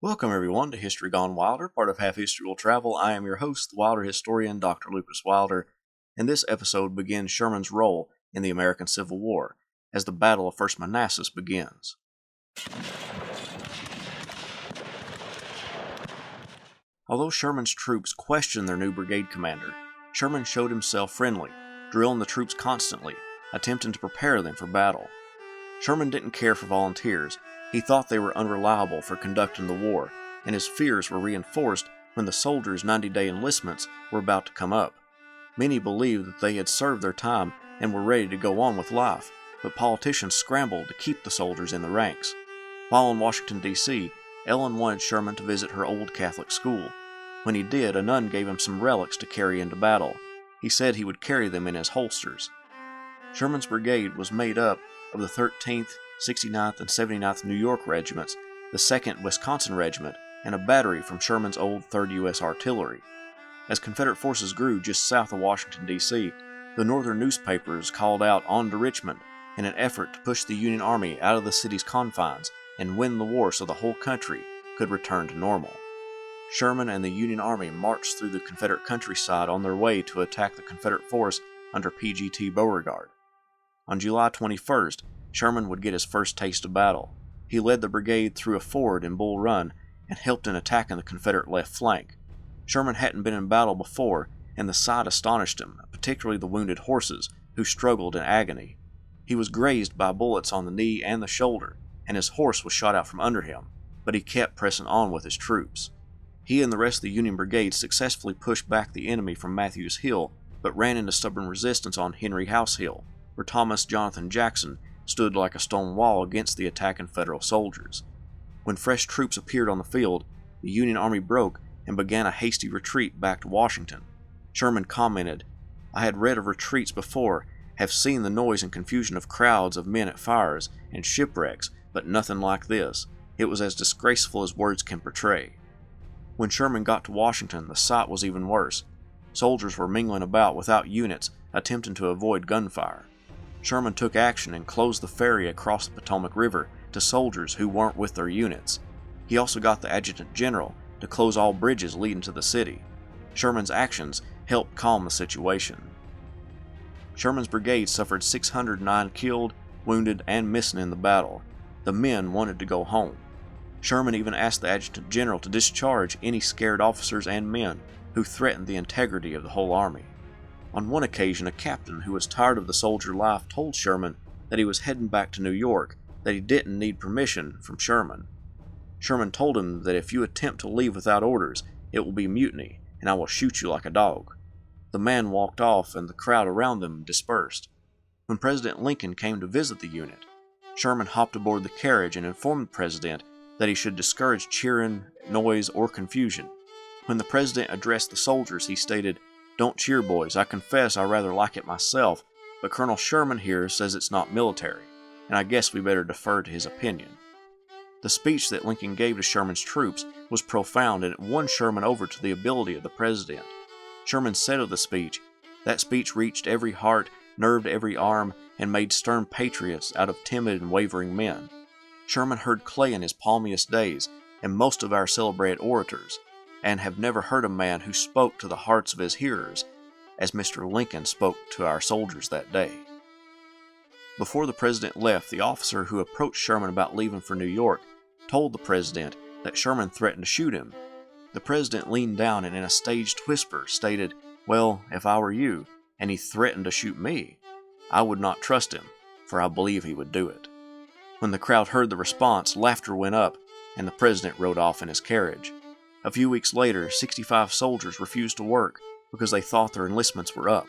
Welcome everyone to History Gone Wilder, part of Half History Will Travel. I am your host, the Wilder historian, Dr. Lucas Wilder, and this episode begins Sherman's role in the American Civil War, as the Battle of First Manassas begins. Although Sherman's troops questioned their new brigade commander, Sherman showed himself friendly, drilling the troops constantly, attempting to prepare them for battle. Sherman didn't care for volunteers. He thought they were unreliable for conducting the war, and his fears were reinforced when the soldiers' 90-day enlistments were about to come up. Many believed that they had served their time and were ready to go on with life, but politicians scrambled to keep the soldiers in the ranks. While in Washington, D.C., Ellen wanted Sherman to visit her old Catholic school. When he did, a nun gave him some relics to carry into battle. He said he would carry them in his holsters. Sherman's brigade was made up of the 13th, 69th, and 79th New York regiments, the 2nd Wisconsin Regiment, and a battery from Sherman's old 3rd U.S. Artillery. As Confederate forces grew just south of Washington, D.C., the northern newspapers called out on to Richmond in an effort to push the Union Army out of the city's confines and win the war so the whole country could return to normal. Sherman and the Union Army marched through the Confederate countryside on their way to attack the Confederate force under P.G.T. Beauregard. On July 21st, Sherman would get his first taste of battle. He led the brigade through a ford in Bull Run and helped in attacking the Confederate left flank. Sherman hadn't been in battle before, and the sight astonished him, particularly the wounded horses, who struggled in agony. He was grazed by bullets on the knee and the shoulder, and his horse was shot out from under him, but he kept pressing on with his troops. He and the rest of the Union Brigade successfully pushed back the enemy from Matthews Hill, but ran into stubborn resistance on Henry House Hill, where Thomas Jonathan Jackson stood like a stone wall against the attacking Federal soldiers. When fresh troops appeared on the field, the Union Army broke and began a hasty retreat back to Washington. Sherman commented, "I had read of retreats before, have seen the noise and confusion of crowds of men at fires and shipwrecks, but nothing like this. It was as disgraceful as words can portray." When Sherman got to Washington, the sight was even worse. Soldiers were mingling about without units, attempting to avoid gunfire. Sherman took action and closed the ferry across the Potomac River to soldiers who weren't with their units. He also got the adjutant general to close all bridges leading to the city. Sherman's actions helped calm the situation. Sherman's brigade suffered 609 killed, wounded, and missing in the battle. The men wanted to go home. Sherman even asked the adjutant general to discharge any scared officers and men who threatened the integrity of the whole army. On one occasion, a captain who was tired of the soldier life told Sherman that he was heading back to New York, that he didn't need permission from Sherman. Sherman told him that if you attempt to leave without orders, it will be mutiny, and I will shoot you like a dog. The man walked off, and the crowd around them dispersed. When President Lincoln came to visit the unit, Sherman hopped aboard the carriage and informed the president that he should discourage cheering, noise, or confusion. When the president addressed the soldiers, he stated, "Don't cheer, boys. I confess I rather like it myself, but Colonel Sherman here says it's not military, and I guess we better defer to his opinion." The speech that Lincoln gave to Sherman's troops was profound, and it won Sherman over to the ability of the president. Sherman said of the speech, "That speech reached every heart, nerved every arm, and made stern patriots out of timid and wavering men." Sherman heard Clay in his palmiest days, and most of our celebrated orators, and have never heard a man who spoke to the hearts of his hearers as Mr. Lincoln spoke to our soldiers that day. Before the president left, the officer who approached Sherman about leaving for New York told the president that Sherman threatened to shoot him. The president leaned down and in a staged whisper stated, "Well, if I were you, and he threatened to shoot me, I would not trust him, for I believe he would do it." When the crowd heard the response, laughter went up, and the president rode off in his carriage. A few weeks later, 65 soldiers refused to work because they thought their enlistments were up.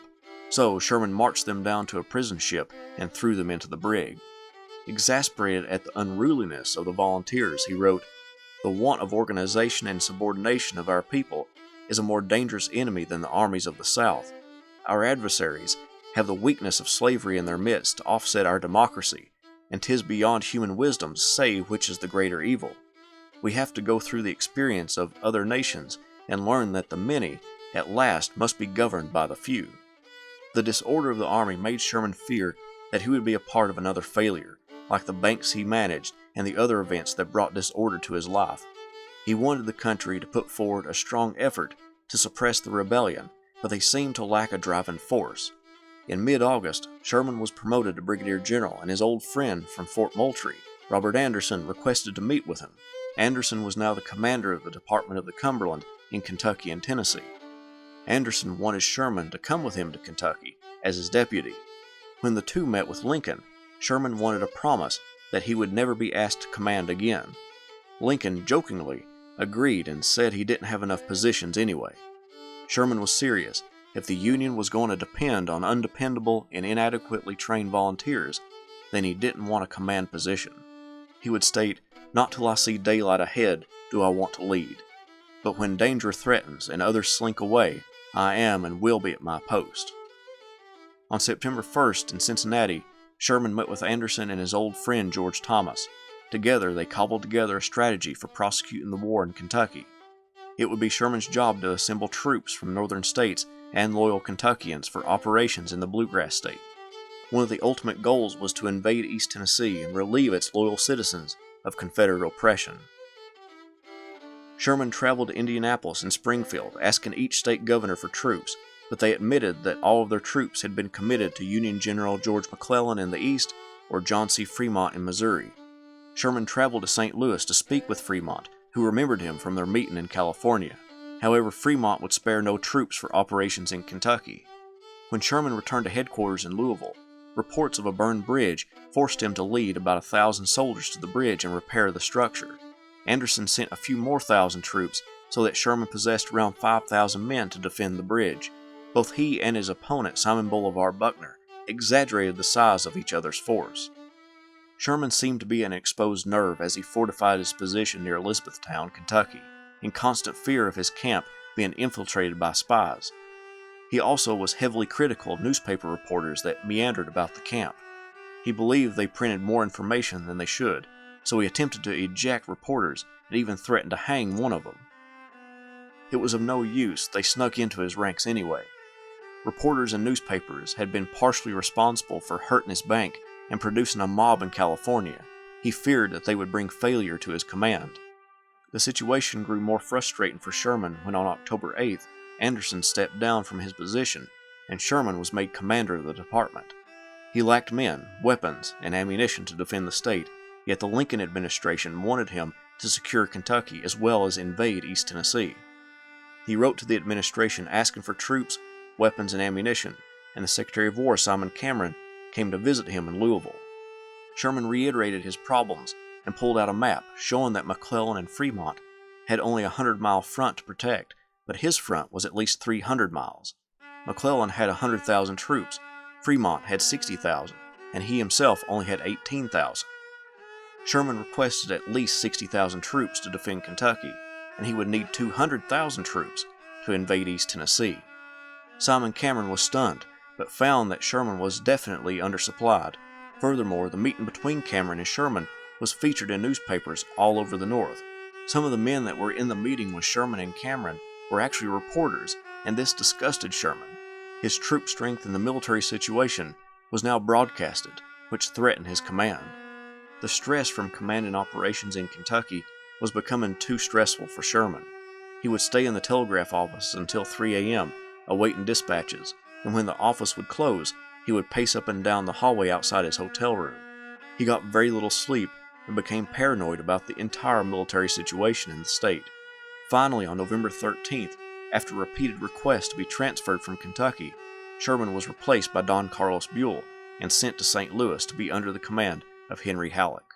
So Sherman marched them down to a prison ship and threw them into the brig. Exasperated at the unruliness of the volunteers, he wrote, "The want of organization and subordination of our people is a more dangerous enemy than the armies of the South. Our adversaries have the weakness of slavery in their midst to offset our democracy, and 'tis beyond human wisdom to say which is the greater evil. We have to go through the experience of other nations and learn that the many, at last, must be governed by the few." The disorder of the army made Sherman fear that he would be a part of another failure, like the banks he managed and the other events that brought disorder to his life. He wanted the country to put forward a strong effort to suppress the rebellion, but they seemed to lack a driving force. In mid-August, Sherman was promoted to brigadier general, and his old friend from Fort Moultrie, Robert Anderson, requested to meet with him. Anderson was now the commander of the Department of the Cumberland in Kentucky and Tennessee. Anderson wanted Sherman to come with him to Kentucky as his deputy. When the two met with Lincoln, Sherman wanted a promise that he would never be asked to command again. Lincoln, jokingly, agreed and said he didn't have enough positions anyway. Sherman was serious. If the Union was going to depend on undependable and inadequately trained volunteers, then he didn't want a command position. He would state, "Not till I see daylight ahead do I want to lead. But when danger threatens and others slink away, I am and will be at my post." On September 1st in Cincinnati, Sherman met with Anderson and his old friend George Thomas. Together, they cobbled together a strategy for prosecuting the war in Kentucky. It would be Sherman's job to assemble troops from northern states and loyal Kentuckians for operations in the Bluegrass State. One of the ultimate goals was to invade East Tennessee and relieve its loyal citizens of Confederate oppression. Sherman traveled to Indianapolis and Springfield, asking each state governor for troops, but they admitted that all of their troops had been committed to Union General George McClellan in the East or John C. Fremont in Missouri. Sherman traveled to St. Louis to speak with Fremont, who remembered him from their meeting in California. However, Fremont would spare no troops for operations in Kentucky. When Sherman returned to headquarters in Louisville, reports of a burned bridge forced him to lead about 1,000 soldiers to the bridge and repair the structure. Anderson sent a few more thousand troops so that Sherman possessed around 5,000 men to defend the bridge. Both he and his opponent, Simon Bolivar Buckner, exaggerated the size of each other's force. Sherman seemed to be an exposed nerve as he fortified his position near Elizabethtown, Kentucky, in constant fear of his camp being infiltrated by spies. He also was heavily critical of newspaper reporters that meandered about the camp. He believed they printed more information than they should, so he attempted to eject reporters and even threatened to hang one of them. It was of no use, they snuck into his ranks anyway. Reporters and newspapers had been partially responsible for hurting his bank and producing a mob in California. He feared that they would bring failure to his command. The situation grew more frustrating for Sherman when on October 8th, Anderson stepped down from his position and Sherman was made commander of the department. He lacked men, weapons, and ammunition to defend the state, yet the Lincoln administration wanted him to secure Kentucky as well as invade East Tennessee. He wrote to the administration asking for troops, weapons, and ammunition, and the Secretary of War, Simon Cameron, came to visit him in Louisville. Sherman reiterated his problems and pulled out a map showing that McClellan and Fremont had only a 100-mile front to protect, but his front was at least 300 miles. McClellan had 100,000 troops, Fremont had 60,000, and he himself only had 18,000. Sherman requested at least 60,000 troops to defend Kentucky, and he would need 200,000 troops to invade East Tennessee. Simon Cameron was stunned, but found that Sherman was definitely undersupplied. Furthermore, the meeting between Cameron and Sherman was featured in newspapers all over the North. Some of the men that were in the meeting with Sherman and Cameron were actually reporters, and this disgusted Sherman. His troop strength in the military situation was now broadcasted, which threatened his command. The stress from commanding operations in Kentucky was becoming too stressful for Sherman. He would stay in the telegraph office until 3 a.m., awaiting dispatches, and when the office would close, he would pace up and down the hallway outside his hotel room. He got very little sleep and became paranoid about the entire military situation in the state. Finally, on November 13th, after repeated requests to be transferred from Kentucky, Sherman was replaced by Don Carlos Buell and sent to St. Louis to be under the command of Henry Halleck.